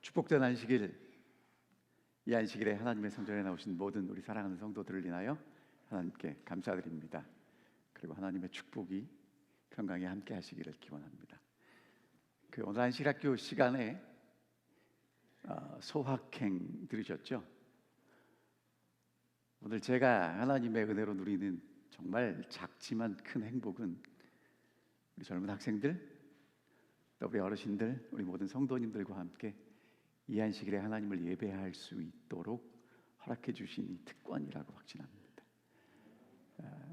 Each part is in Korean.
축복된 안식일, 이 안식일에 하나님의 성전에 나오신 모든 우리 사랑하는 성도들을 인하여 하나님께 감사드립니다. 그리고 하나님의 축복이 건강에 함께 하시기를 기원합니다. 오늘 안식학교 시간에 소확행 들으셨죠? 오늘 제가 하나님의 은혜로 누리는 정말 작지만 큰 행복은 우리 젊은 학생들, 또 우리 어르신들, 우리 모든 성도님들과 함께 이 안식일에 하나님을 예배할 수 있도록 허락해 주신 이 특권이라고 확신합니다.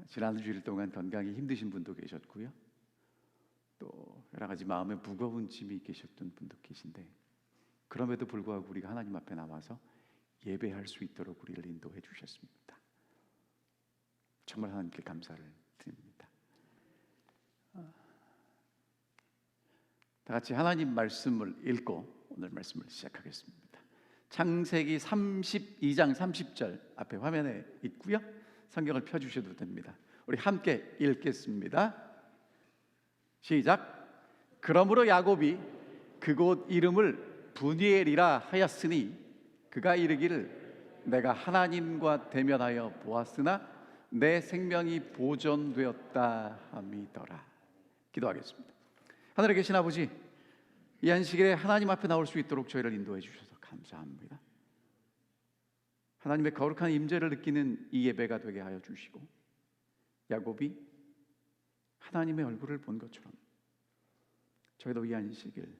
지난 주일 동안 건강이 힘드신 분도 계셨고요, 또 여러 가지 마음에 무거운 짐이 계셨던 분도 계신데, 그럼에도 불구하고 우리가 하나님 앞에 나와서 예배할 수 있도록 우리를 인도해 주셨습니다. 정말 하나님께 감사를 드립니다. 다 같이 하나님 말씀을 읽고 오늘 말씀을 시작하겠습니다. 창세기 32장 30절 앞에 화면에 있고요, 성경을 펴주셔도 됩니다. 우리 함께 읽겠습니다. 시작. 그러므로 야곱이 그곳 이름을 브니엘이라 하였으니 그가 이르기를 내가 하나님과 대면하여 보았으나 내 생명이 보존되었다 함이더라. 기도하겠습니다. 하늘에 계신 아버지, 이 안식일에 하나님 앞에 나올 수 있도록 저희를 인도해 주셔서 감사합니다. 하나님의 거룩한 임재를 느끼는 이 예배가 되게 하여 주시고, 야곱이 하나님의 얼굴을 본 것처럼 저희도 이 안식일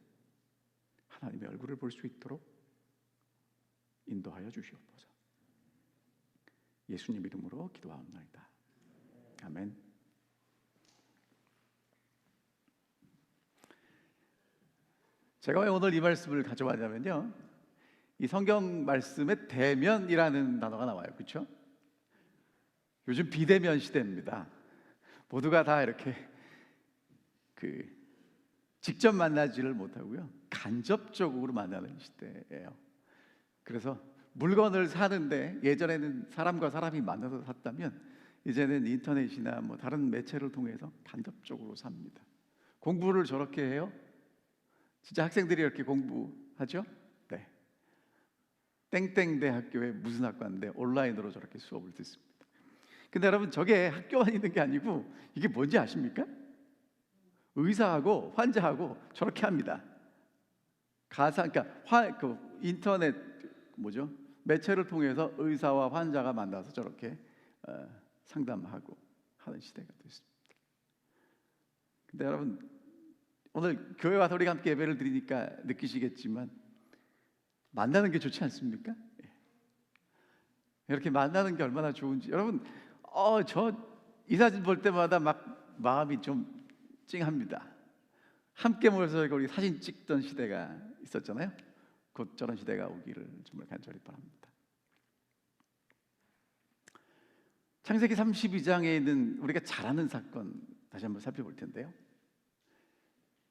하나님의 얼굴을 볼 수 있도록 인도하여 주시옵소서. 예수님 이름으로 기도하옵나이다. 아멘. 제가 왜 오늘 이 말씀을 가져왔냐면요, 이 성경 말씀에 대면이라는 단어가 나와요. 그렇죠? 요즘 비대면 시대입니다. 모두가 다 이렇게 직접 만나지를 못하고요, 간접적으로 만나는 시대예요. 그래서 물건을 사는데 예전에는 사람과 사람이 만나서 샀다면 이제는 인터넷이나 다른 매체를 통해서 간접적으로 삽니다. 공부를 저렇게 해요? 진짜 학생들이 이렇게 공부하죠? 네. 땡땡 대학교에 무슨 학과인데 온라인으로 저렇게 수업을 듣습니다. 근데 여러분, 저게 학교만 있는 게 아니고 이게 뭔지 아십니까? 의사하고 환자하고 저렇게 합니다. 그러니까 인터넷 매체를 통해서 의사와 환자가 만나서 저렇게 상담하고 하는 시대가 됐습니다. 근데 여러분, 오늘 교회 와서 우리가 함께 예배를 드리니까 느끼시겠지만 만나는 게 좋지 않습니까? 이렇게 만나는 게 얼마나 좋은지. 여러분, 저 이 사진 볼 때마다 막 마음이 좀 찡합니다. 함께 모여서 우리 사진 찍던 시대가 있었잖아요. 곧 저런 시대가 오기를 정말 간절히 바랍니다. 창세기 32장에 있는 우리가 잘 아는 사건 다시 한번 살펴볼 텐데요,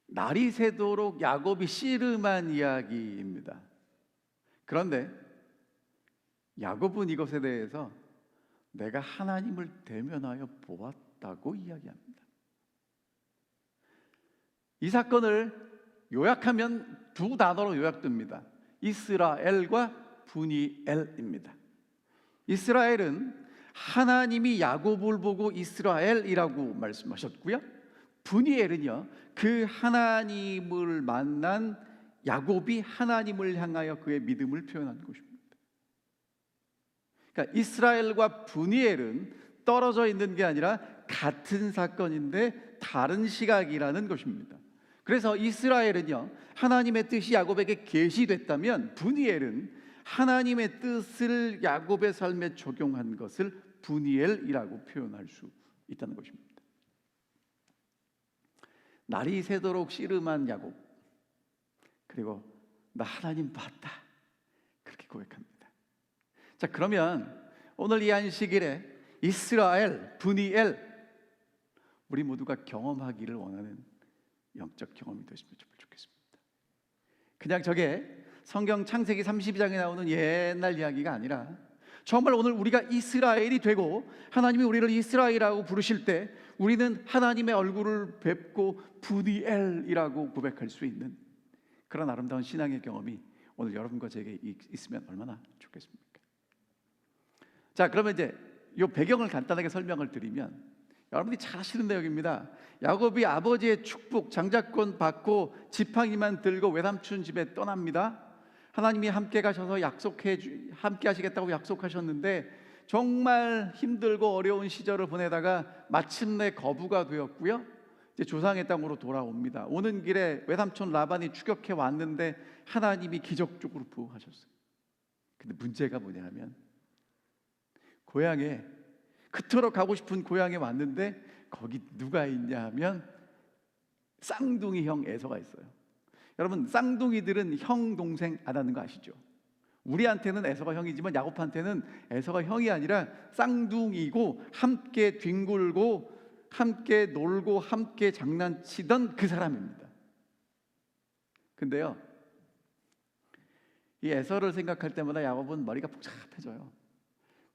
날이 새도록 야곱이 씨름한 이야기입니다. 그런데 야곱은 이것에 대해서 내가 하나님을 대면하여 보았다고 이야기합니다. 이 사건을 요약하면 두 단어로 요약됩니다. 이스라엘과 브니엘입니다. 이스라엘은 하나님이 야곱을 보고 이스라엘이라고 말씀하셨고요, 브니엘은요, 그 하나님을 만난 야곱이 하나님을 향하여 그의 믿음을 표현한 것입니다. 그러니까 이스라엘과 브니엘은 떨어져 있는 게 아니라 같은 사건인데 다른 시각이라는 것입니다. 그래서 이스라엘은요, 하나님의 뜻이 야곱에게 계시됐다면 브니엘은 하나님의 뜻을 야곱의 삶에 적용한 것을 브니엘이라고 표현할 수 있다는 것입니다. 날이 새도록 씨름한 야곱, 그리고 나 하나님 봤다, 그렇게 고백합니다. 자, 그러면 오늘 이 안식일에 이스라엘, 브니엘, 우리 모두가 경험하기를 원하는 영적 경험이 되시면 좋겠습니다. 그냥 저게 성경 창세기 32장에 나오는 옛날 이야기가 아니라 정말 오늘 우리가 이스라엘이 되고 하나님이 우리를 이스라엘이라고 부르실 때 우리는 하나님의 얼굴을 뵙고 브니엘이라고 고백할 수 있는 그런 아름다운 신앙의 경험이 오늘 여러분과 제게 있으면 얼마나 좋겠습니까? 자, 그러면 이제 이 배경을 간단하게 설명을 드리면 여러분들이 잘 아시는 내용입니다. 야곱이 아버지의 축복, 장자권 받고 지팡이만 들고 외삼촌 집에 떠납니다. 하나님이 함께 가셔서 함께 하시겠다고 약속하셨는데 정말 힘들고 어려운 시절을 보내다가 마침내 거부가 되었고요. 이제 조상의 땅으로 돌아옵니다. 오는 길에 외삼촌 라반이 추격해 왔는데 하나님이 기적적으로 보호하셨어요. 근데 문제가 뭐냐면 고향에 그토록 가고 싶은 고향에 왔는데 거기 누가 있냐 하면 쌍둥이 형 에서가 있어요. 여러분, 쌍둥이들은 형 동생 안 하는 거 아시죠? 우리한테는 에서가 형이지만 야곱한테는 에서가 형이 아니라 쌍둥이고 함께 뒹굴고 함께 놀고 함께 장난치던 그 사람입니다. 근데요, 이 에서를 생각할 때마다 야곱은 머리가 복잡해져요.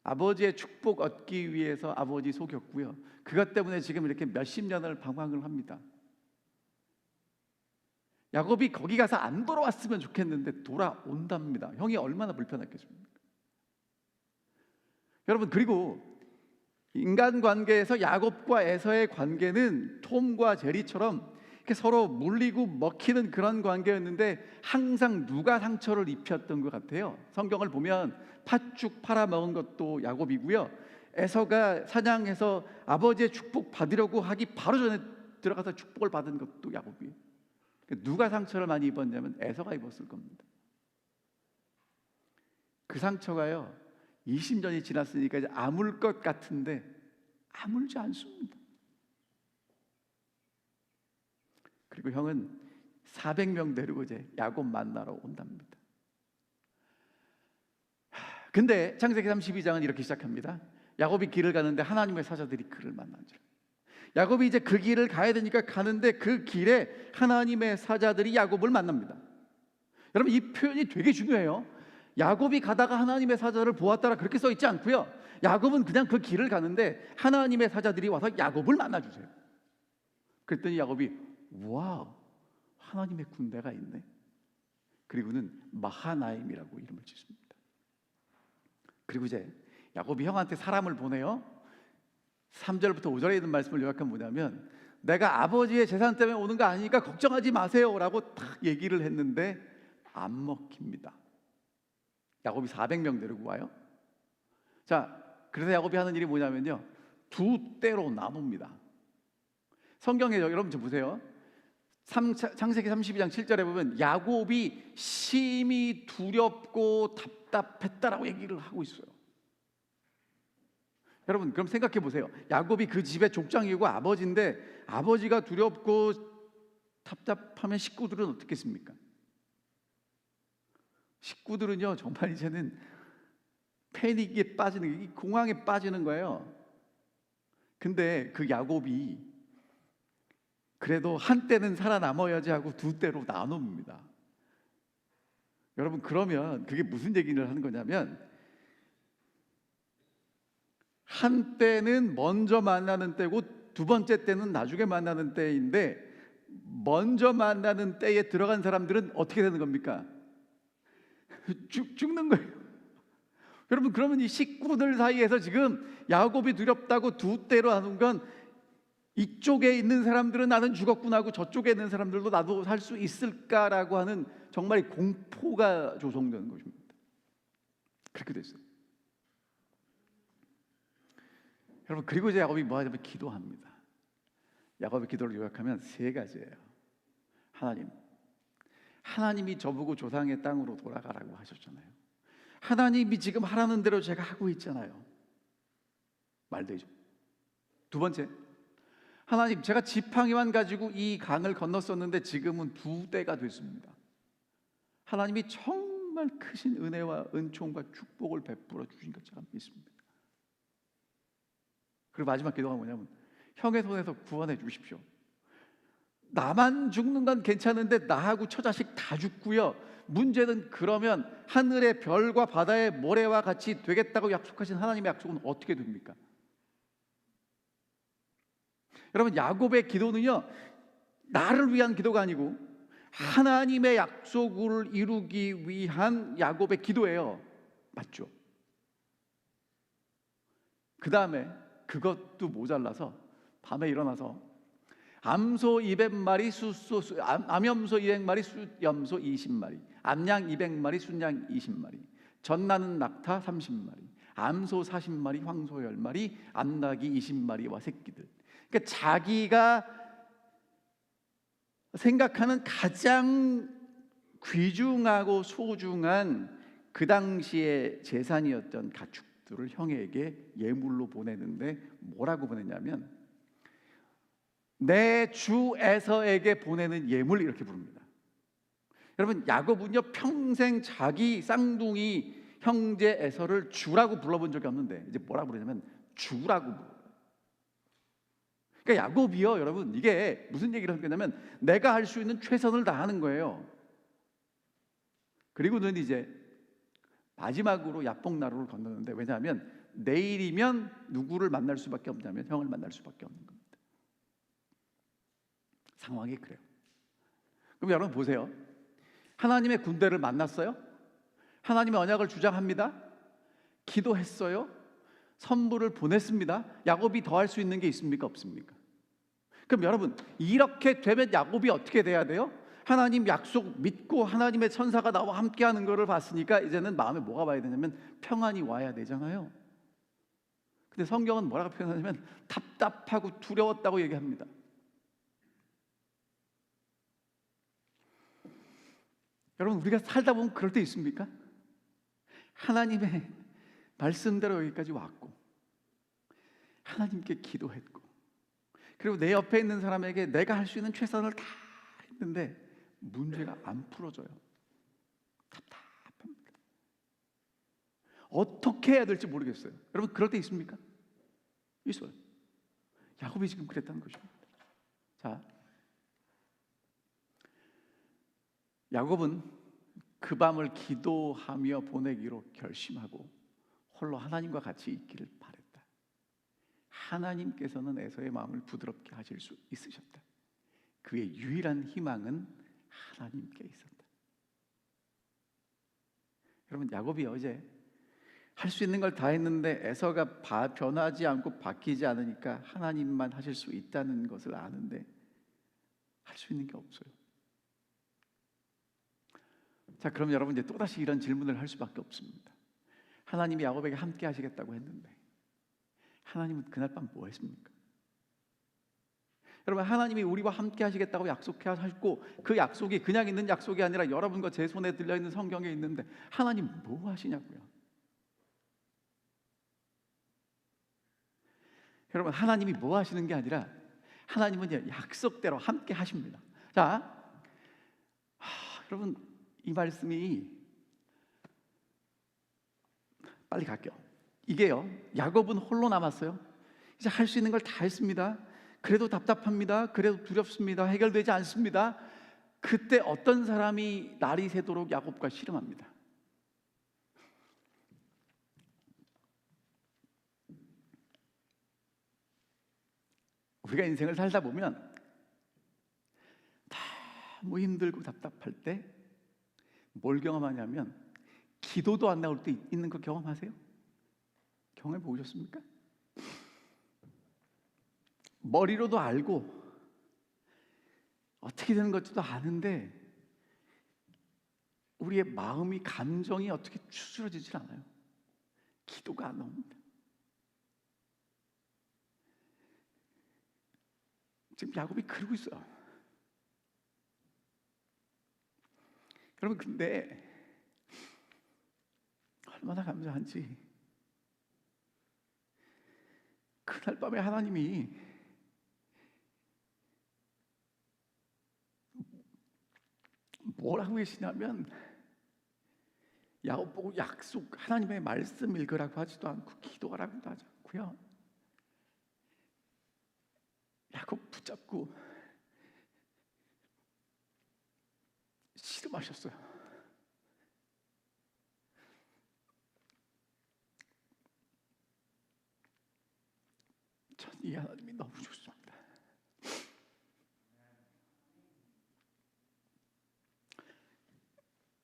아버지의 축복 얻기 위해서 아버지 속였고요. 그것 때문에 지금 이렇게 몇십 년을 방황을 합니다. 야곱이 거기 가서 안 돌아왔으면 좋겠는데 돌아온답니다. 형이 얼마나 불편했겠습니까? 여러분, 그리고 인간관계에서 야곱과 에서의 관계는 톰과 제리처럼 이렇게 서로 물리고 먹히는 그런 관계였는데 항상 누가 상처를 입혔던 것 같아요. 성경을 보면 팥죽 팔아먹은 것도 야곱이고요, 에서가 사냥해서 아버지의 축복 받으려고 하기 바로 전에 들어가서 축복을 받은 것도 야곱이에요. 누가 상처를 많이 입었냐면 에서가 입었을 겁니다. 그 상처가요 20년이 지났으니까 이제 아물 것 같은데 아물지 않습니다. 그리고 형은 400명 데리고 이제 야곱 만나러 온답니다. 근데 창세기 32장은 이렇게 시작합니다. 야곱이 길을 가는데 하나님의 사자들이 그를 만난 줄. 야곱이 이제 그 길을 가야 되니까 가는데 그 길에 하나님의 사자들이 야곱을 만납니다. 여러분, 이 표현이 되게 중요해요. 야곱이 가다가 하나님의 사자를 보았다라 그렇게 써 있지 않고요, 야곱은 그냥 그 길을 가는데 하나님의 사자들이 와서 야곱을 만나주세요. 그랬더니 야곱이 와우, 하나님의 군대가 있네. 그리고는 마하나임이라고 이름을 짓습니다. 그리고 이제 야곱이 형한테 사람을 보내요. 3절부터 5절에 있는 말씀을 요약하면 뭐냐면 내가 아버지의 재산 때문에 오는 거 아니니까 걱정하지 마세요 라고 딱 얘기를 했는데 안 먹힙니다. 야곱이 400명 데리고 와요. 자, 그래서 야곱이 하는 일이 뭐냐면요, 두 때로 나눕니다. 성경에 여러분 좀 보세요. 창세기 32장 7절에 보면 야곱이 심히 두렵고 답답했다라고 얘기를 하고 있어요. 여러분, 그럼 생각해 보세요. 야곱이 그 집의 족장이고 아버지인데 아버지가 두렵고 답답하면 식구들은 어떻겠습니까? 식구들은요 정말 이제는 패닉에 빠지는, 공황에 빠지는 거예요. 근데 그 야곱이 그래도 한때는 살아남아야지 하고 두 때로 나눕니다. 여러분, 그러면 그게 무슨 얘기를 하는 거냐면 한때는 먼저 만나는 때고 두 번째 때는 나중에 만나는 때인데 먼저 만나는 때에 들어간 사람들은 어떻게 되는 겁니까? 죽는 거예요. 여러분, 그러면 이 식구들 사이에서 지금 야곱이 두렵다고 두 때로 하는 건 이쪽에 있는 사람들은 나는 죽었구나 하고 저쪽에 있는 사람들도 나도 살 수 있을까라고 하는 정말 공포가 조성되는 것입니다. 그렇게 됐어요. 여러분, 그리고 이제 야곱이 뭐 하냐면 기도합니다. 야곱의 기도를 요약하면 세 가지예요. 하나님이 저보고 조상의 땅으로 돌아가라고 하셨잖아요. 하나님이 지금 하라는 대로 제가 하고 있잖아요. 말되죠. 두 번째, 하나님, 제가 지팡이만 가지고 이 강을 건넜었는데 지금은 두 대가 됐습니다. 하나님이 정말 크신 은혜와 은총과 축복을 베풀어 주신 것처럼 믿습니다. 그리고 마지막 기도가 뭐냐면 형의 손에서 구원해 주십시오. 나만 죽는 건 괜찮은데 나하고 처자식 다 죽고요, 문제는 그러면 하늘의 별과 바다의 모래와 같이 되겠다고 약속하신 하나님의 약속은 어떻게 됩니까? 여러분, 야곱의 기도는요 나를 위한 기도가 아니고 하나님의 약속을 이루기 위한 야곱의 기도예요. 맞죠? 그 다음에 그것도 모자라서 밤에 일어나서 암소 200마리, 암염소 200마리, 숫염소 20마리, 암양 200마리, 순양 20마리, 젖나는 낙타 30마리, 암소 40마리, 황소 10마리, 암나귀 20마리와 새끼들. 그러니까 자기가 생각하는 가장 귀중하고 소중한 그 당시의 재산이었던 가축들을 형에게 예물로 보내는데 뭐라고 보냈냐면 내 주 에서에게 보내는 예물, 이렇게 부릅니다. 여러분, 야곱은요 평생 자기 쌍둥이 형제 에서를 주라고 불러본 적이 없는데 이제 뭐라고 부르냐면 주라고 불러요. 그러니까 야곱이요, 여러분, 이게 무슨 얘기를 하냐면 내가 할 수 있는 최선을 다하는 거예요. 그리고는 이제 마지막으로 야복나루를 건너는데, 왜냐하면 내일이면 누구를 만날 수밖에 없냐면 형을 만날 수밖에 없는 겁니다. 상황이 그래요. 그럼 여러분 보세요. 하나님의 군대를 만났어요. 하나님의 언약을 주장합니다. 기도했어요. 선물을 보냈습니다. 야곱이 더 할 수 있는 게 있습니까? 없습니까? 그럼 여러분, 이렇게 되면 야곱이 어떻게 돼야 돼요? 하나님 약속 믿고 하나님의 천사가 나와 함께하는 것을 봤으니까 이제는 마음에 뭐가 와야 되냐면 평안이 와야 되잖아요. 근데 성경은 뭐라고 표현하냐면 답답하고 두려웠다고 얘기합니다. 여러분, 우리가 살다 보면 그럴 때 있습니까? 하나님의 말씀대로 여기까지 왔고 하나님께 기도했고 그리고 내 옆에 있는 사람에게 내가 할 수 있는 최선을 다 했는데 문제가 안 풀어져요. 답답합니다. 어떻게 해야 될지 모르겠어요. 여러분, 그럴 때 있습니까? 있어요. 야곱이 지금 그랬다는 거죠. 자, 야곱은 그 밤을 기도하며 보내기로 결심하고 홀로 하나님과 같이 있기를 바랬다. 하나님께서는 에서의 마음을 부드럽게 하실 수 있으셨다. 그의 유일한 희망은 하나님께 있었다. 여러분, 야곱이 어제 할 수 있는 걸 다 했는데 에서가 변하지 않고 바뀌지 않으니까 하나님만 하실 수 있다는 것을 아는데 할 수 있는 게 없어요. 자, 그럼 여러분 이제 또다시 이런 질문을 할 수밖에 없습니다. 하나님이 야곱에게 함께 하시겠다고 했는데 하나님은 그날 밤 뭐 했습니까? 여러분, 하나님이 우리와 함께 하시겠다고 약속하셨고 그 약속이 그냥 있는 약속이 아니라 여러분과 제 손에 들려있는 성경에 있는데 하나님 뭐 하시냐고요. 여러분, 하나님이 뭐 하시는 게 아니라 하나님은 약속대로 함께 하십니다. 자, 여러분, 이 말씀이 빨리 갈게요. 이게요, 야곱은 홀로 남았어요. 이제 할 수 있는 걸 다 했습니다. 그래도 답답합니다. 그래도 두렵습니다. 해결되지 않습니다. 그때 어떤 사람이 날이 새도록 야곱과 씨름합니다. 우리가 인생을 살다 보면 너무 힘들고 답답할 때 뭘 경험하냐면 기도도 안 나올 때 있는 거 경험하세요? 경험해 보셨습니까? 머리로도 알고 어떻게 되는 것도 아는데 우리의 마음이, 감정이 어떻게 추스러지질 않아요. 기도가 안 나옵니다. 지금 야곱이 그러고 있어요. 여러분, 근데 얼마나 감사한지 그날 밤에 하나님이 뭐라고 계시냐면 야곱 보고 약속, 하나님의 말씀 읽으라고 하지도 않고 기도하라고도 하지 않고요, 야곱 붙잡고 씨름하셨어요. 전 이 하나님이 너무 좋습니다.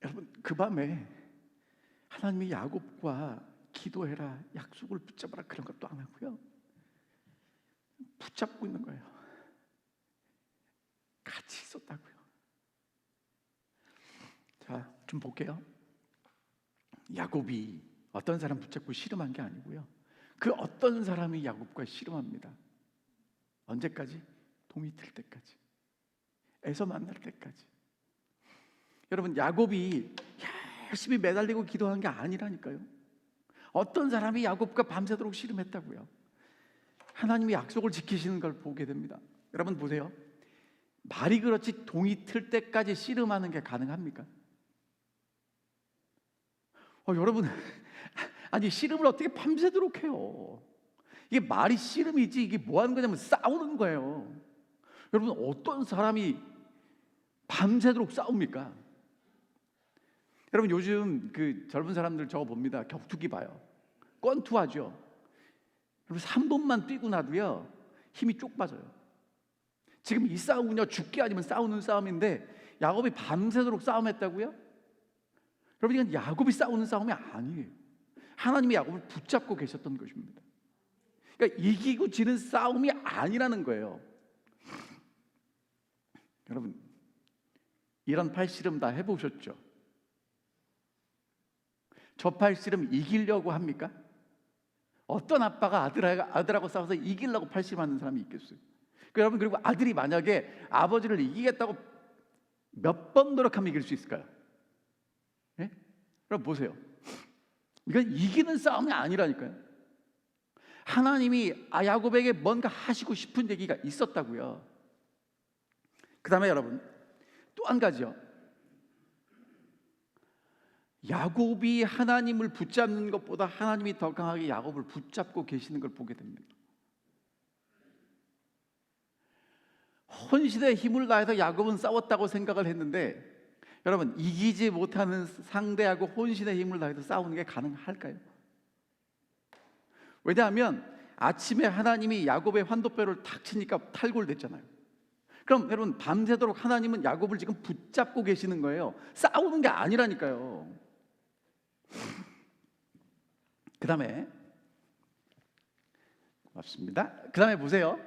여러분, 그 밤에 하나님이 야곱과 기도해라, 약속을 붙잡아라 그런 것도 안 하고요, 붙잡고 있는 거예요. 같이 있었다고요. 자, 좀 볼게요. 야곱이 어떤 사람 붙잡고 씨름한 게 아니고요, 그 어떤 사람이 야곱과 씨름합니다. 언제까지? 동이 틀 때까지, 에서 만날 때까지. 여러분, 야곱이 열심히 매달리고 기도한 게 아니라니까요. 어떤 사람이 야곱과 밤새도록 씨름했다고요. 하나님이 약속을 지키시는 걸 보게 됩니다. 여러분 보세요. 말이 그렇지 동이 틀 때까지 씨름하는 게 가능합니까? 여러분, 아니 씨름을 어떻게 밤새도록 해요? 이게 말이 씨름이지 이게 뭐 하는 거냐면 싸우는 거예요. 여러분, 어떤 사람이 밤새도록 싸웁니까? 여러분, 요즘 그 젊은 사람들 저거 봅니다. 격투기 봐요. 권투하죠. 여러분, 3분만 뛰고 나도요 힘이 쪽 빠져요. 지금 이 싸움은요 죽기 아니면 싸우는 싸움인데 야곱이 밤새도록 싸움했다고요? 여러분, 이건 야곱이 싸우는 싸움이 아니에요. 하나님이 야곱을 붙잡고 계셨던 것입니다. 그러니까 이기고 지는 싸움이 아니라는 거예요. 여러분, 이런 팔씨름 다 해보셨죠? 저 팔씨름 이기려고 합니까? 어떤 아빠가 아들하고 싸워서 이기려고 팔씨름하는 사람이 있겠어요? 여러분, 그리고 아들이 만약에 아버지를 이기겠다고 몇 번 노력하면 이길 수 있을까요? 예? 여러분 보세요. 이건 이기는 싸움이 아니라니까요. 하나님이 야곱에게 뭔가 하시고 싶은 얘기가 있었다고요. 그 다음에 여러분, 또 한 가지요. 야곱이 하나님을 붙잡는 것보다 하나님이 더 강하게 야곱을 붙잡고 계시는 걸 보게 됩니다. 혼신의 힘을 다해서 야곱은 싸웠다고 생각을 했는데, 여러분, 이기지 못하는 상대하고 혼신의 힘을 다해서 싸우는 게 가능할까요? 왜냐하면 아침에 하나님이 야곱의 환도뼈를 탁 치니까 탈골됐잖아요. 그럼 여러분, 밤새도록 하나님은 야곱을 지금 붙잡고 계시는 거예요. 싸우는 게 아니라니까요. 그 다음에 맞습니다. 그 다음에 보세요.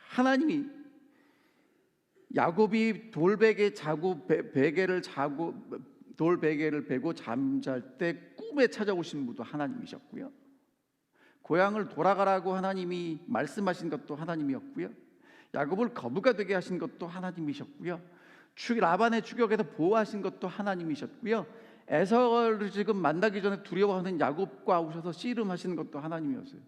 하나님이 야곱이 돌베개 자고 베개를 자고 돌베개를 베고 잠잘 때 꿈에 찾아오신 분도 하나님이셨고요. 고향을 돌아가라고 하나님이 말씀하신 것도 하나님이었고요. 야곱을 거부가 되게 하신 것도 하나님이셨고요. 라반의 추격에서 보호하신 것도 하나님이셨고요. 에서를 지금 만나기 전에 두려워하는 야곱과 오셔서 씨름하시는 것도 하나님이었어요.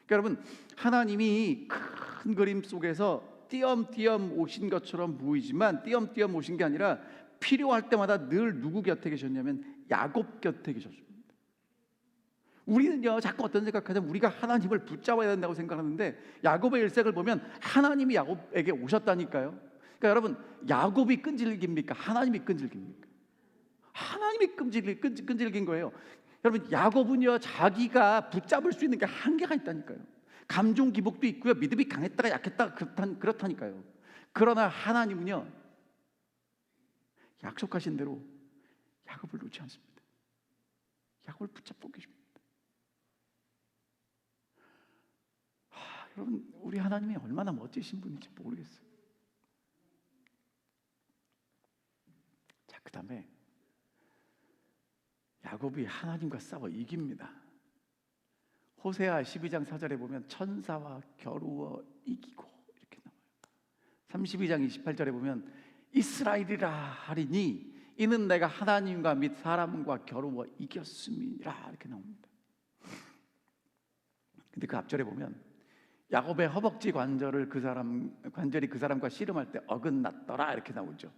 그러니까 여러분, 하나님이 큰 그림 속에서 띄엄띄엄 오신 것처럼 보이지만 띄엄띄엄 오신 게 아니라 필요할 때마다 늘 누구 곁에 계셨냐면 야곱 곁에 계셨습니다. 우리는요 자꾸 어떤 생각하냐면 우리가 하나님을 붙잡아야 된다고 생각하는데, 야곱의 일생을 보면 하나님이 야곱에게 오셨다니까요. 그러니까 여러분, 야곱이 끈질깁니까? 하나님이 끈질깁니까? 하나님이 끈질긴 거예요. 여러분, 야곱은요 자기가 붙잡을 수 있는 게 한계가 있다니까요. 감정 기복도 있고요, 믿음이 강했다가 약했다가 그렇다니까요. 그러나 하나님은요 약속하신 대로 야곱을 놓지 않습니다. 야곱을 붙잡고 계십니다. 여러분, 우리 하나님이 얼마나 멋지신 분인지 모르겠어요. 자, 그 다음에 야곱이 하나님과 싸워 이깁니다. 호세아 12장 4절에 보면 천사와 겨루어 이기고 이렇게 나와요. 32장 28절에 보면 이스라엘이라 하리니 이는 내가 하나님과 및 사람과 겨루어 이겼음이라 이렇게 나옵니다. 근데 그 앞절에 보면 야곱의 허벅지 관절이 그 사람과 씨름할 때 어긋났더라 이렇게 나오죠.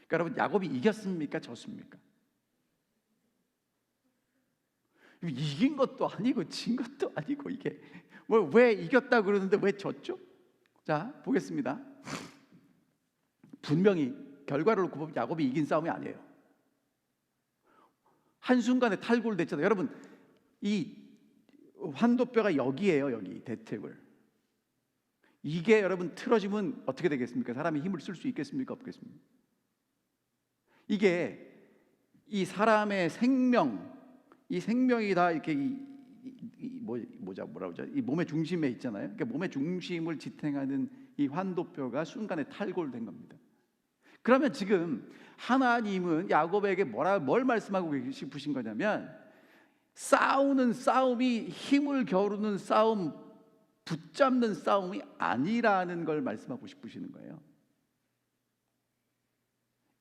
그러니까 여러분, 야곱이 이겼습니까? 졌습니까? 이긴 것도 아니고 진 것도 아니고 이게 왜 이겼다 그러는데 왜 졌죠? 자, 보겠습니다. 분명히 결과를 놓고 보면 야곱이 이긴 싸움이 아니에요. 한순간에 탈골됐잖아요. 여러분, 이 환도뼈가 여기에요. 여기 대퇴골. 이게 여러분 틀어지면 어떻게 되겠습니까? 사람이 힘을 쓸 수 있겠습니까? 없겠습니까? 이게 이 사람의 생명, 이 생명이 다 이렇게 뭐라 그러죠? 이 몸의 중심에 있잖아요. 그러니까 몸의 중심을 지탱하는 이 환도뼈가 순간에 탈골된 겁니다. 그러면 지금 하나님은 야곱에게 뭘 말씀하고 싶으신 거냐면, 싸우는 싸움이 힘을 겨루는 싸움, 붙잡는 싸움이 아니라는 걸 말씀하고 싶으시는 거예요.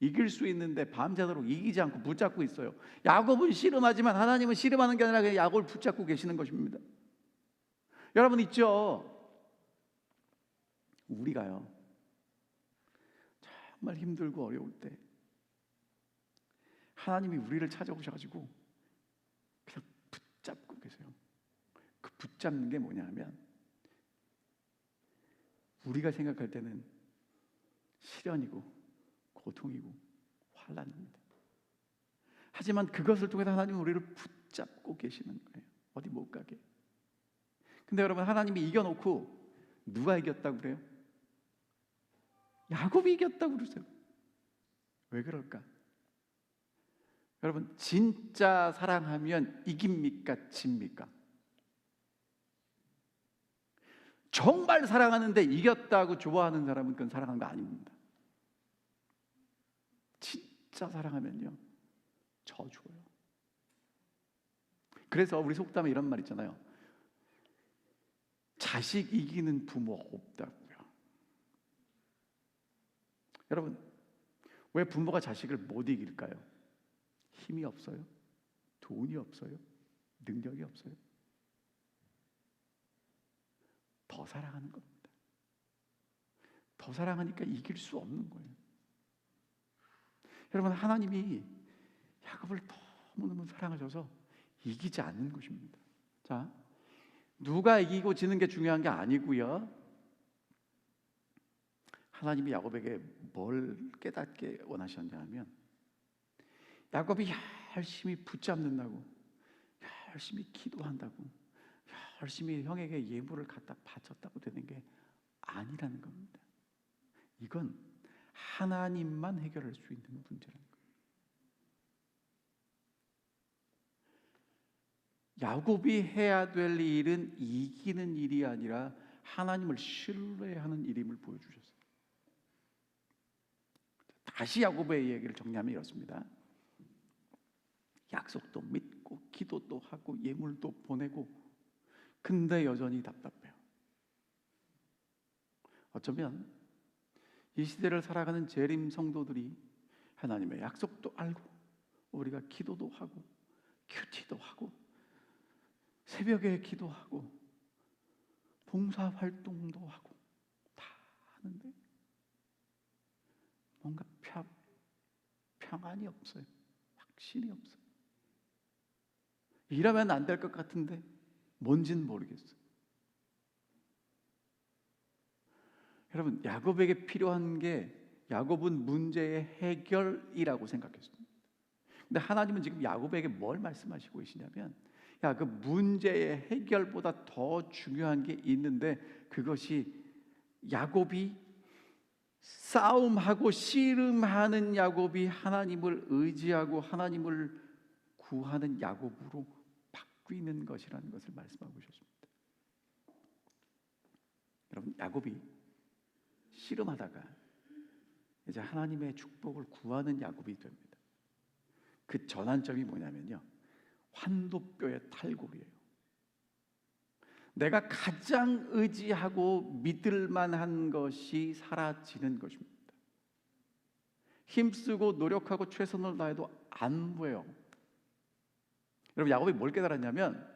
이길 수 있는데 밤새도록 이기지 않고 붙잡고 있어요. 야곱은 씨름하지만 하나님은 씨름하는 게 아니라 그냥 야곱을 붙잡고 계시는 것입니다. 여러분 있죠? 우리가요, 정말 힘들고 어려울 때 하나님이 우리를 찾아오셔가지고 그냥 붙잡고 계세요. 그 붙잡는 게 뭐냐면, 우리가 생각할 때는 시련이고 고통이고 환난입니다. 하지만 그것을 통해서 하나님은 우리를 붙잡고 계시는 거예요. 어디 못 가게. 근데 여러분, 하나님이 이겨놓고 누가 이겼다고 그래요? 야곱이 이겼다고 그러세요. 왜 그럴까? 여러분, 진짜 사랑하면 이깁니까? 집니까? 정말 사랑하는데 이겼다고 좋아하는 사람은 그건 사랑하는 거 아닙니다. 진짜 사랑하면요, 져줘요. 그래서 우리 속담에 이런 말 있잖아요. 자식 이기는 부모 없다고요. 여러분, 왜 부모가 자식을 못 이길까요? 힘이 없어요? 돈이 없어요? 능력이 없어요? 더 사랑하는 겁니다. 더 사랑하니까 이길 수 없는 거예요. 여러분, 하나님이 야곱을 너무너무 사랑하셔서 이기지 않는 것입니다. 자, 누가 이기고 지는 게 중요한 게 아니고요, 하나님이 야곱에게 뭘 깨닫게 원하셨냐면, 야곱이 열심히 붙잡는다고, 열심히 기도한다고, 열심히 형에게 예물을 갖다 바쳤다고 되는 게 아니라는 겁니다. 이건 하나님만 해결할 수 있는 문제라는 거예요. 야곱이 해야 될 일은 이기는 일이 아니라 하나님을 신뢰하는 일임을 보여주셨어요. 다시 야곱의 얘기를 정리하면 이렇습니다. 약속도 믿고 기도도 하고 예물도 보내고, 근데 여전히 답답해요. 어쩌면 이 시대를 살아가는 재림 성도들이 하나님의 약속도 알고, 우리가 기도도 하고 큐티도 하고 새벽에 기도하고 봉사활동도 하고 다 하는데 뭔가 평안이 없어요. 확신이 없어요. 이러면 안 될 것 같은데 뭔지는 모르겠어요. 여러분, 야곱에게 필요한 게, 야곱은 문제의 해결이라고 생각했습니다. 근데 하나님은 지금 야곱에게 뭘 말씀하시고 계시냐면, 야, 그 문제의 해결보다 더 중요한 게 있는데, 그것이 야곱이 싸움하고 씨름하는 야곱이 하나님을 의지하고 하나님을 구하는 야곱으로 바뀌는 것이라는 것을 말씀하고 계셨습니다. 여러분, 야곱이 씨름하다가 이제 하나님의 축복을 구하는 야곱이 됩니다. 그 전환점이 뭐냐면요, 환도뼈의 탈골이에요. 내가 가장 의지하고 믿을 만한 것이 사라지는 것입니다. 힘쓰고 노력하고 최선을 다해도 안 보여요. 여러분, 야곱이 뭘 깨달았냐면,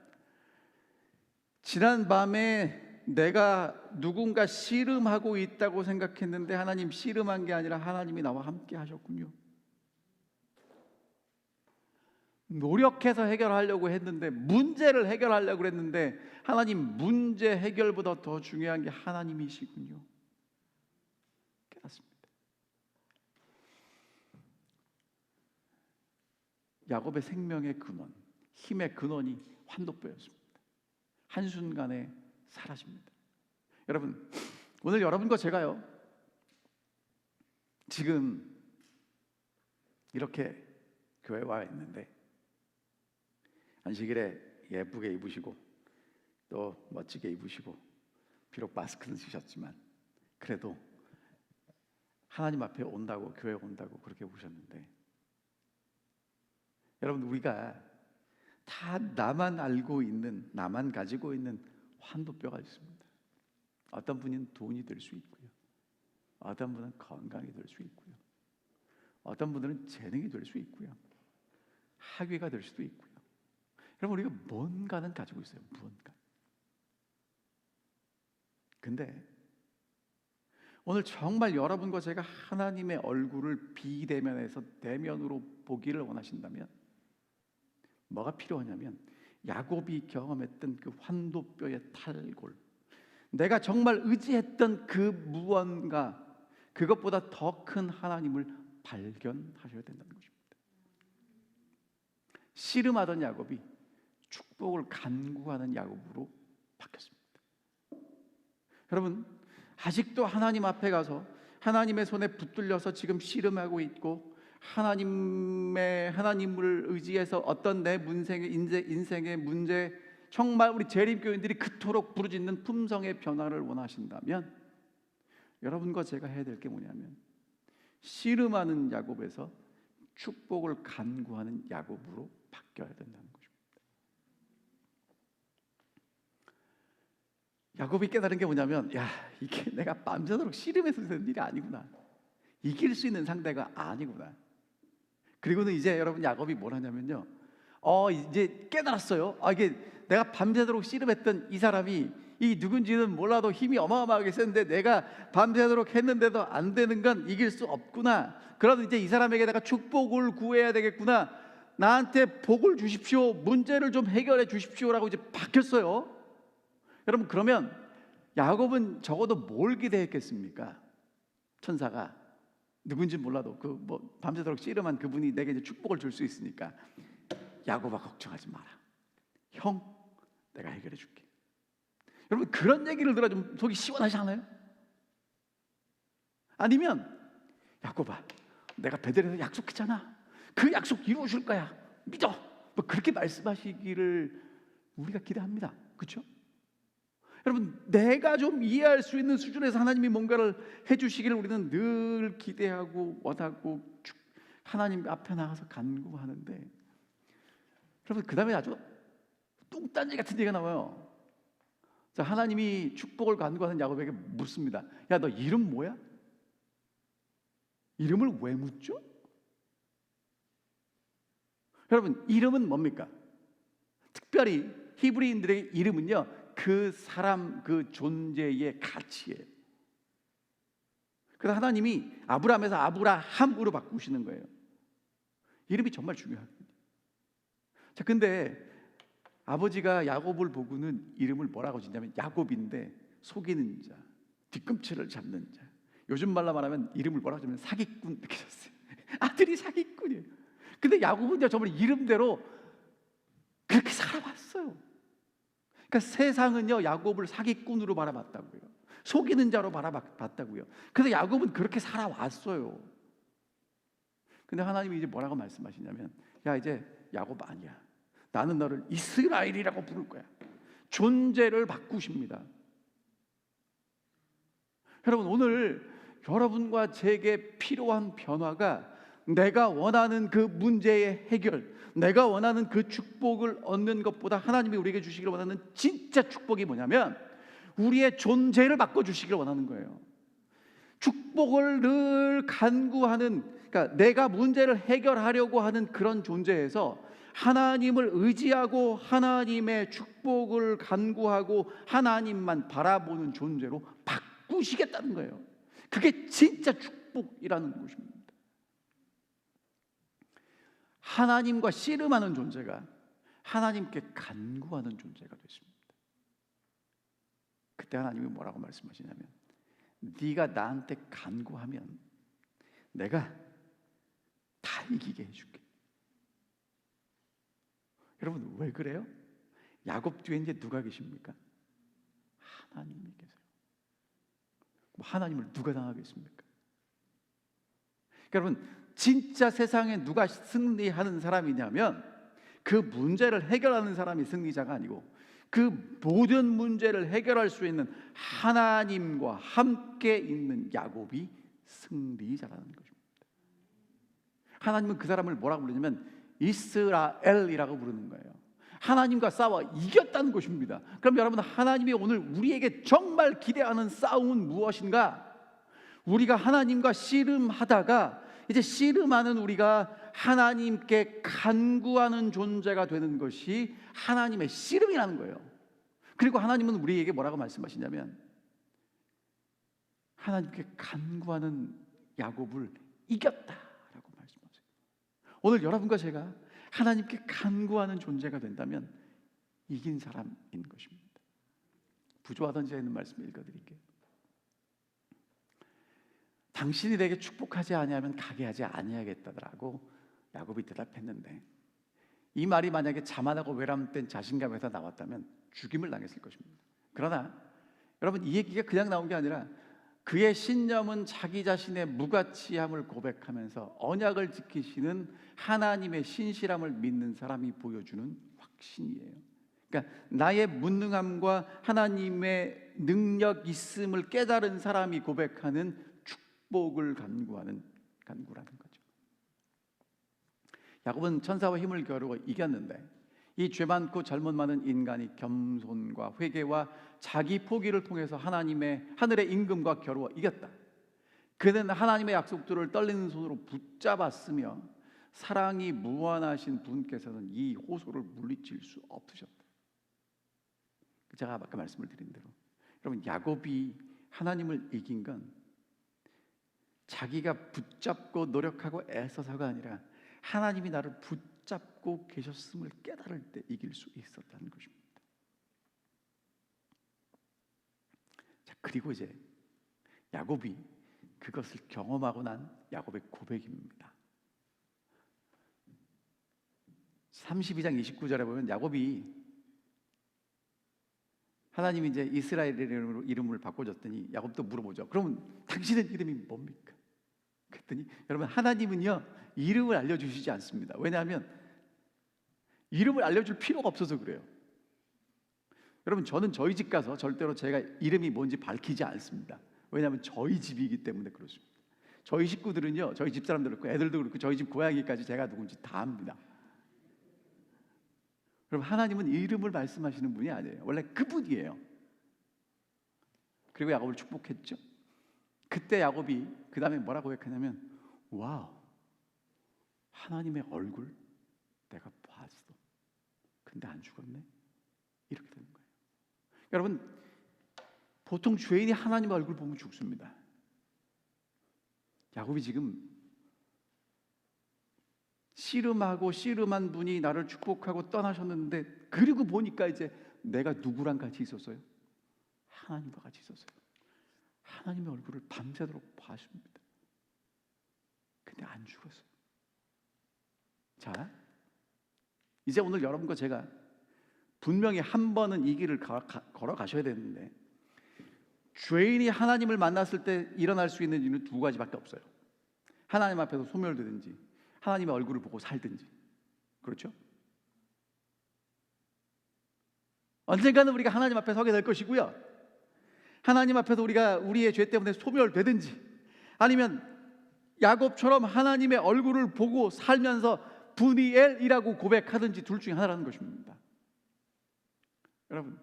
지난 밤에 내가 누군가 씨름하고 있다고 생각했는데 하나님 씨름한 게 아니라 하나님이 나와 함께 하셨군요. 노력해서 해결하려고 했는데, 문제를 해결하려고 했는데 하나님 문제 해결보다 더 중요한 게 하나님이시군요. 깨닫습니다. 야곱의 생명의 근원, 힘의 근원이 환도뼈였습니다. 한순간에 사라집니다. 여러분, 오늘 여러분과 제가요, 지금 이렇게 교회에 와 있는데 안식일에 예쁘게 입으시고 또 멋지게 입으시고 비록 마스크는 쓰셨지만 그래도 하나님 앞에 온다고, 교회에 온다고 그렇게 오셨는데, 여러분, 우리가 다 나만 알고 있는, 나만 가지고 있는 환도뼈가 있습니다. 어떤 분은 돈이 될 수 있고요, 어떤 분은 건강이 될 수 있고요, 어떤 분들은 재능이 될 수 있고요, 학위가 될 수도 있고요. 여러분, 우리가 뭔가는 가지고 있어요. 무언가. 근데 오늘 정말 여러분과 제가 하나님의 얼굴을 비대면에서 대면으로 보기를 원하신다면 뭐가 필요하냐면, 야곱이 경험했던 그 환도뼈의 탈골, 내가 정말 의지했던 그 무언가, 그것보다 더 큰 하나님을 발견하셔야 된다는 것입니다. 씨름하던 야곱이 축복을 간구하는 야곱으로 바뀌었습니다. 여러분, 아직도 하나님 앞에 가서 하나님의 손에 붙들려서 지금 씨름하고 있고, 하나님을 의지해서 어떤 내 인생의 문제, 정말 우리 재림교인들이 그토록 부르짖는 품성의 변화를 원하신다면, 여러분과 제가 해야 될 게 뭐냐면, 씨름하는 야곱에서 축복을 간구하는 야곱으로 바뀌어야 된다는 것입니다. 야곱이 깨달은 게 뭐냐면, 야, 이게 내가 밤새도록 씨름해서 되는 일이 아니구나, 이길 수 있는 상대가 아니구나. 그리고는 이제 여러분, 야곱이 뭘 하냐면요, 이제 깨달았어요. 이게 내가 밤새도록 씨름했던 이 사람이 이 누군지는 몰라도 힘이 어마어마하게 센데 내가 밤새도록 했는데도 안 되는 건 이길 수 없구나. 그럼 이제 이 사람에게 내가 축복을 구해야 되겠구나. 나한테 복을 주십시오, 문제를 좀 해결해 주십시오라고 이제 바뀌었어요. 여러분, 그러면 야곱은 적어도 뭘 기대했겠습니까? 천사가 누군지 몰라도 밤새도록 씨름한 그분이 내게 이제 축복을 줄 수 있으니까, 야곱아, 걱정하지 마라, 형 내가 해결해 줄게. 여러분, 그런 얘기를 들어 좀 속이 시원하지 않아요? 아니면, 야곱아, 내가 베델에서 약속했잖아, 그 약속 이루어 줄 거야, 믿어, 그렇게 말씀하시기를 우리가 기대합니다. 그렇죠? 여러분, 내가 좀 이해할 수 있는 수준에서 하나님이 뭔가를 해주시기를 우리는 늘 기대하고 원하고 하나님 앞에 나가서 간구하는데, 여러분, 그 다음에 아주 뚱딴지 같은 얘기가 나와요. 자, 하나님이 축복을 간구하는 야곱에게 묻습니다. 야, 너 이름 뭐야? 이름을 왜 묻죠? 여러분, 이름은 뭡니까? 특별히 히브리인들의 이름은요, 그 사람, 그 존재의 가치예요. 그래서 하나님이 아브라함에서 아브라함으로 바꾸시는 거예요. 이름이 정말 중요합니다. 자, 근데 아버지가 야곱을 보고는 이름을 뭐라고 짓냐면, 야곱인데 속이는 자, 뒤꿈치를 잡는 자. 요즘 말로 말하면 이름을 뭐라고 하냐면 사기꾼 이렇게 졌어요. 아들이 사기꾼이에요. 근데 야곱은 정말 이름대로 그렇게 살아왔어요. 그러니까 세상은요, 야곱을 사기꾼으로 바라봤다고요, 속이는 자로 바라봤다고요. 그래서 야곱은 그렇게 살아왔어요. 근데 하나님이 이제 뭐라고 말씀하시냐면, 야, 이제 야곱 아니야, 나는 너를 이스라엘이라고 부를 거야. 존재를 바꾸십니다. 여러분, 오늘 여러분과 제게 필요한 변화가, 내가 원하는 그 문제의 해결, 내가 원하는 그 축복을 얻는 것보다 하나님이 우리에게 주시기를 원하는 진짜 축복이 뭐냐면, 우리의 존재를 바꿔주시기를 원하는 거예요. 축복을 늘 간구하는, 그러니까 내가 문제를 해결하려고 하는 그런 존재에서 하나님을 의지하고 하나님의 축복을 간구하고 하나님만 바라보는 존재로 바꾸시겠다는 거예요. 그게 진짜 축복이라는 것입니다. 하나님과 씨름하는 존재가 하나님께 간구하는 존재가 됐습니다. 그때 하나님이 뭐라고 말씀하시냐면, 네가 나한테 간구하면 내가 다 이기게 해줄게. 여러분, 왜 그래요? 야곱 뒤에 이제 누가 계십니까? 하나님이 계세요. 하나님을 누가 당하겠습니까? 여러분, 진짜 세상에 누가 승리하는 사람이냐면 그 문제를 해결하는 사람이 승리자가 아니고 그 모든 문제를 해결할 수 있는 하나님과 함께 있는 야곱이 승리자라는 것입니다. 하나님은 그 사람을 뭐라고 부르냐면 이스라엘이라고 부르는 거예요. 하나님과 싸워 이겼다는 것입니다. 그럼 여러분, 하나님이 오늘 우리에게 정말 기대하는 싸움은 무엇인가? 우리가 하나님과 씨름하다가 이제 씨름하는 우리가 하나님께 간구하는 존재가 되는 것이 하나님의 씨름이라는 거예요. 그리고 하나님은 우리에게 뭐라고 말씀하시냐면 하나님께 간구하는 야곱을 이겼다라고 말씀하세요. 오늘 여러분과 제가 하나님께 간구하는 존재가 된다면 이긴 사람인 것입니다. 부조하던지에 있는 말씀 읽어드릴게요. 당신이 내게 축복하지 아니하면 가게 하지 아니하겠다라고 야곱이 대답했는데, 이 말이 만약에 자만하고 외람된 자신감에서 나왔다면 죽임을 당했을 것입니다. 그러나 여러분, 이 얘기가 그냥 나온 게 아니라 그의 신념은 자기 자신의 무가치함을 고백하면서 언약을 지키시는 하나님의 신실함을 믿는 사람이 보여주는 확신이에요. 그러니까 나의 무능함과 하나님의 능력 있음을 깨달은 사람이 고백하는 축복을 간구라는 거죠. 야곱은 천사와 힘을 겨루어 이겼는데 이 죄 많고 잘못 많은 인간이 겸손과 회개와 자기 포기를 통해서 하늘의 임금과 겨루어 이겼다. 그는 하나님의 약속들을 떨리는 손으로 붙잡았으며 사랑이 무한하신 분께서는 이 호소를 물리칠 수 없으셨다. 제가 아까 말씀을 드린 대로 여러분, 야곱이 하나님을 이긴 건 자기가 붙잡고 노력하고 애써서가 아니라 하나님이 나를 붙잡고 계셨음을 깨달을 때 이길 수 있었다는 것입니다. 자, 그리고 이제 야곱이 그것을 경험하고 난 야곱의 고백입니다. 32장 29절에 보면 야곱이 하나님이 이제 이스라엘의 이름을 바꿔줬더니 야곱도 물어보죠. 그러면 당신의 이름이 뭡니까? 그랬더니 여러분, 하나님은요 이름을 알려주시지 않습니다. 왜냐하면 이름을 알려줄 필요가 없어서 그래요. 여러분, 저는 저희 집 가서 절대로 제가 이름이 뭔지 밝히지 않습니다. 왜냐하면 저희 집이기 때문에 그렇습니다. 저희 식구들은요, 저희 집 사람들 그렇고 애들도 그렇고 저희 집 고양이까지 제가 누군지 다 압니다. 여러분, 하나님은 이름을 말씀하시는 분이 아니에요. 원래 그분이에요. 그리고 야곱을 축복했죠. 그때 야곱이 그 다음에 뭐라고 고백하냐면, 와우, 하나님의 얼굴 내가 봤어. 근데 안 죽었네. 이렇게 되는 거예요. 여러분, 보통 죄인이 하나님의 얼굴 보면 죽습니다. 야곱이 지금 씨름하고 씨름한 분이 나를 축복하고 떠나셨는데, 그리고 보니까 이제 내가 누구랑 같이 있었어요? 하나님과 같이 있었어요. 하나님의 얼굴을 밤새도록 봐줍니다. 근데 안 죽었어요. 자, 이제 오늘 여러분과 제가 분명히 한 번은 이 길을 걸어가셔야 되는데, 죄인이 하나님을 만났을 때 일어날 수 있는 일은 두 가지밖에 없어요. 하나님 앞에서 소멸되든지 하나님의 얼굴을 보고 살든지. 그렇죠? 언젠가는 우리가 하나님 앞에 서게 될 것이고요, 하나님 앞에서 우리가 우리의 죄 때문에 소멸되든지 아니면 야곱처럼 하나님의 얼굴을 보고 살면서 분이엘이라고 고백하든지 둘 중에 하나라는 것입니다. 여러분,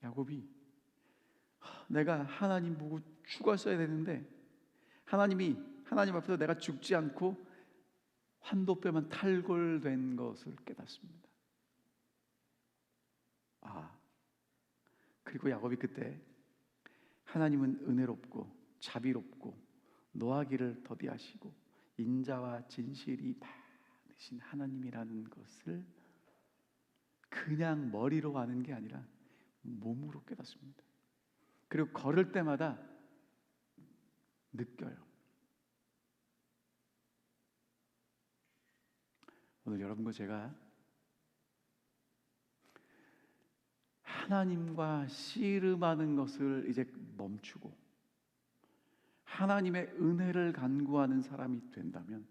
야곱이 내가 하나님 보고 죽었어야 되는데 하나님 앞에서 내가 죽지 않고 환도뼈만 탈골된 것을 깨닫습니다. 그리고 야곱이 그때 하나님은 은혜롭고 자비롭고 노하기를 더디하시고 인자와 진실이 많으신 하나님이라는 것을 그냥 머리로 아는 게 아니라 몸으로 깨닫습니다. 그리고 걸을 때마다 느껴요. 오늘 여러분과 제가 하나님과 씨름하는 것을 이제 멈추고 하나님의 은혜를 간구하는 사람이 된다면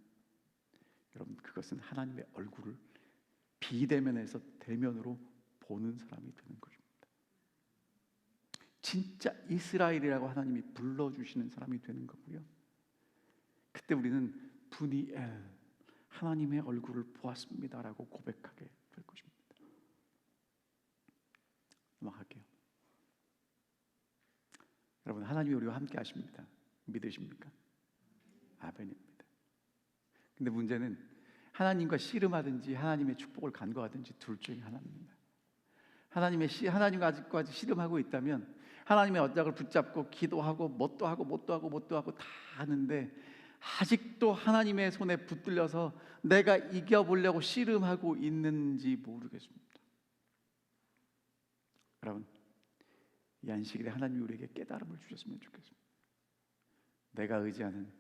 여러분, 그것은 하나님의 얼굴을 비대면에서 대면으로 보는 사람이 되는 것입니다. 진짜 이스라엘이라고 하나님이 불러주시는 사람이 되는 거고요. 그때 우리는 분이엘, 하나님의 얼굴을 보았습니다라고 고백하게 될 것입니다. 넘어갈게요. 여러분, 하나님이 우리와 함께 하십니다. 믿으십니까? 아멘입니다. 근데 문제는 하나님과 씨름하든지 하나님의 축복을 간구하든지 둘 중에 하나입니다. 하나님과 아직까지 씨름하고 있다면 하나님의 언약을 붙잡고 기도하고 뭣도 하고 다 하는데 아직도 하나님의 손에 붙들려서 내가 이겨보려고 씨름하고 있는지 모르겠습니다. 여러분, 이 안식일에 하나님이 우리에게 깨달음을 주셨으면 좋겠습니다. 내가 의지하는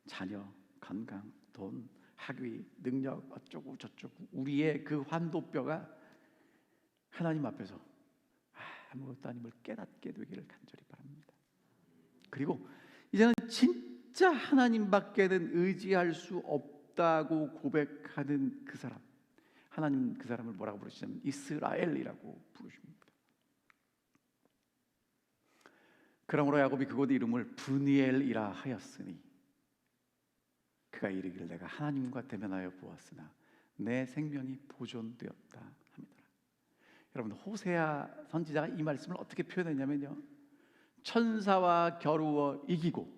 자녀, 건강, 돈, 학위, 능력 어쩌고 저쩌고 우리의 그 환도뼈가 하나님 앞에서 아무것도 아님을 깨닫게 되기를 간절히 바랍니다. 그리고 이제는 진짜 하나님밖에는 의지할 수 없다고 고백하는 그 사람, 하나님 그 사람을 뭐라고 부르시냐면 이스라엘이라고 부르십니다. 그러므로 야곱이 그곳 이름을 브니엘이라 하였으니 그가 이르기를 내가 하나님과 대면하여 보았으나 내 생명이 보존되었다 합니다. 여러분, 호세아 선지자가 이 말씀을 어떻게 표현했냐면요, 천사와 겨루어 이기고,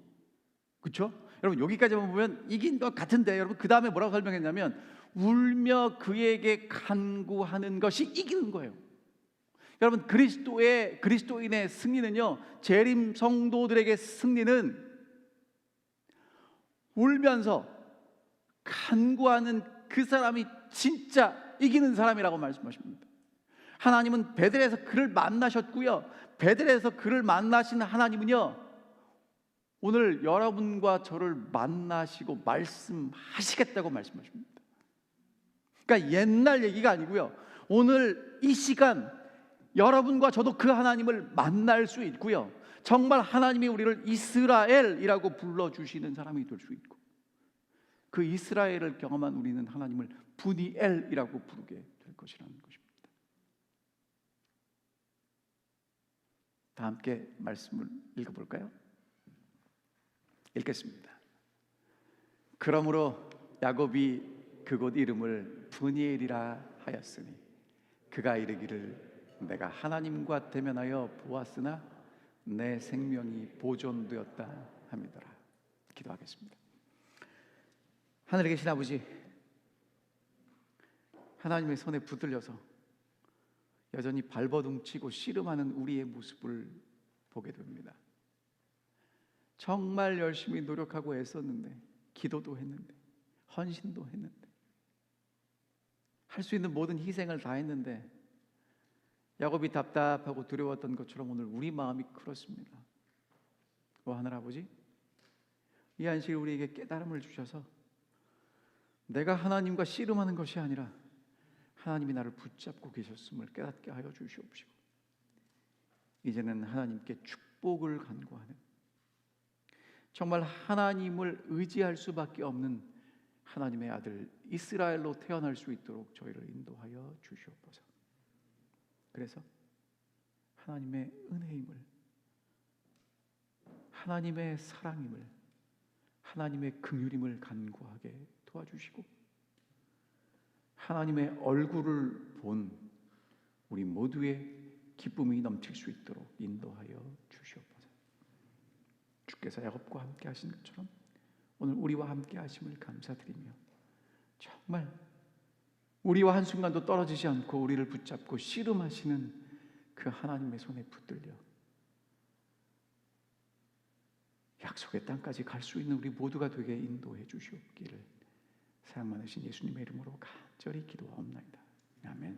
그렇죠? 여러분, 여기까지만 보면 이긴 것 같은데 여러분, 그 다음에 뭐라고 설명했냐면 울며 그에게 간구하는 것이 이기는 거예요. 여러분, 그리스도인의 승리는요, 재림 성도들에게 승리는 울면서 간구하는 그 사람이 진짜 이기는 사람이라고 말씀하십니다. 하나님은 베들에서 그를 만나셨고요, 베들에서 그를 만나신 하나님은요 오늘 여러분과 저를 만나시고 말씀하시겠다고 말씀하십니다. 그러니까 옛날 얘기가 아니고요, 오늘 이 시간 여러분과 저도 그 하나님을 만날 수 있고요, 정말 하나님이 우리를 이스라엘이라고 불러주시는 사람이 될 수 있고, 그 이스라엘을 경험한 우리는 하나님을 브니엘이라고 부르게 될 것이라는 것입니다. 다 함께 말씀을 읽어볼까요? 읽겠습니다. 그러므로 야곱이 그곳 이름을 브니엘이라 하였으니 그가 이르기를 내가 하나님과 대면하여 보았으나 내 생명이 보존되었다 함이더라. 기도하겠습니다. 하늘에 계신 아버지, 하나님의 손에 붙들려서 여전히 발버둥치고 씨름하는 우리의 모습을 보게 됩니다. 정말 열심히 노력하고 애썼는데, 기도도 했는데, 헌신도 했는데, 할 수 있는 모든 희생을 다 했는데 야곱이 답답하고 두려웠던 것처럼 오늘 우리 마음이 그렇습니다. 오 하늘 아버지, 이 안식일 우리에게 깨달음을 주셔서 내가 하나님과 씨름하는 것이 아니라 하나님이 나를 붙잡고 계셨음을 깨닫게 하여 주시옵시고, 이제는 하나님께 축복을 간구하는, 정말 하나님을 의지할 수밖에 없는 하나님의 아들 이스라엘로 태어날 수 있도록 저희를 인도하여 주시옵소서. 그래서 하나님의 은혜임을, 하나님의 사랑임을, 하나님의 긍휼임을 간구하게 도와주시고, 하나님의 얼굴을 본 우리 모두의 기쁨이 넘칠 수 있도록 인도하여 주시옵소서. 주께서 야곱과 함께 하신 것처럼 오늘 우리와 함께 하심을 감사드리며, 정말 우리와 한순간도 떨어지지 않고 우리를 붙잡고 씨름하시는 그 하나님의 손에 붙들려 약속의 땅까지 갈 수 있는 우리 모두가 되게 인도해 주시옵기를 사랑 많으신 예수님의 이름으로 간절히 기도하옵나이다. 아멘.